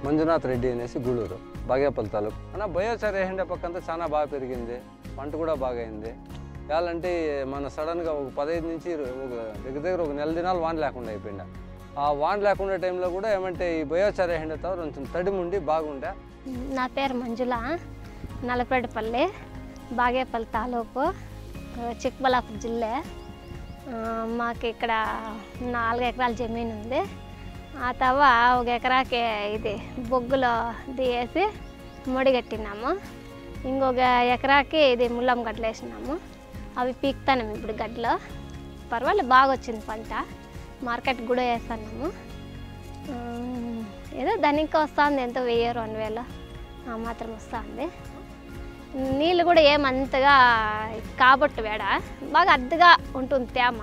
మంజునాథ్ రెడ్డి అనేసి గూడూరు బాగేపల్లి తాలూకు అన్న బయోచార్ వేసిండే పక్కంతా చాలా బాగా పెరిగింది, పంట కూడా బాగా అయింది. ఎలాంటి మన సడన్గా ఒక 15 నుంచి ఒక దగ్గర ఒక నెల దినాలు వాన లేకుండా అయిపోయింది. ఆ వాన లేకుండా టైంలో కూడా ఏమంటే ఈ బయోచార్ వేసిండే తర్వాత కొంచెం తడిముండి బాగుండే. నా పేరు మంజుల, నలపేటపల్లి, బాగేపల్లి తాలూకు, చిక్కబళ్ళాపురం జిల్లా. మాకు ఇక్కడ 4 ఎకరాల జమీన్ ఉంది. ఆ తర్వాత 1 ఎకరాకి ఇది బొగ్గులో వేసి ముడిగట్టినాము. ఇంకొక ఎకరాకి ఇది ముల్లం గడ్డలు వేసినాము. అవి పీకుతాము ఇప్పుడు గడ్డలో. పర్వాలేదు, బాగా వచ్చింది పంట. మార్కెట్ కూడా వేస్తున్నాము. ఏదో దాని ఇంకా వస్తుంది, ఎంతో 1000-2000 ఆ మాత్రం వస్తుంది. నీళ్ళు కూడా ఏమంతగా కాబట్టు వేడ బాగా అద్దగా ఉంటుంది తేమ.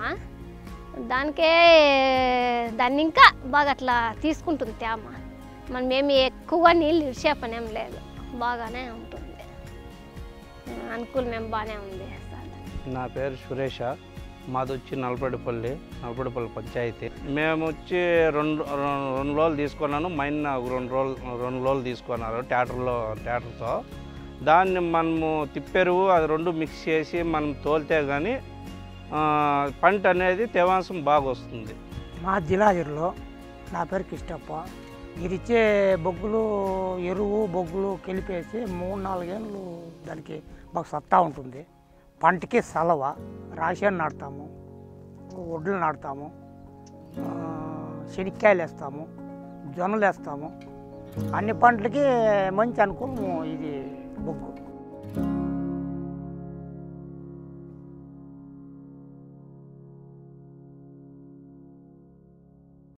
దాన్ని ఇంకా బాగా అట్లా తీసుకుంటుంది తేమ. మనం ఏమి ఎక్కువ నీళ్ళు ఇడిచే పనేం లేదు, బాగానే ఉంటుంది. అనుకూలం బాగానే ఉంది. నా పేరు సురేష, మాది వచ్చి నలపడిపల్లి పంచాయతీ. మేము వచ్చి రెండు రోజులు తీసుకున్నాను. మైన్ 2 రోజులు తీసుకున్నారు ట్రాక్టర్తో. దాన్ని మనము తిప్పెరువు అది 2 మిక్స్ చేసి మనం తోలితే కానీ పంట అనేది తేవాంశం బాగా వస్తుంది. మా జిల్లాలో నా పేరు కిష్టప్ప. మీరు ఇచ్చే ఎరువు బొగ్గులు కలిపేసి 3-4 ఏళ్ళు దానికి మాకు సత్తా ఉంటుంది. పంటకి సలవ, రాషన్ నాటుతాము, వడ్లు నాటుతాము, శనక్కాయలు వేస్తాము, జొన్నలు వేస్తాము. అన్ని పంటలకి మంచి అనుకూలం ఇది బొగ్గు.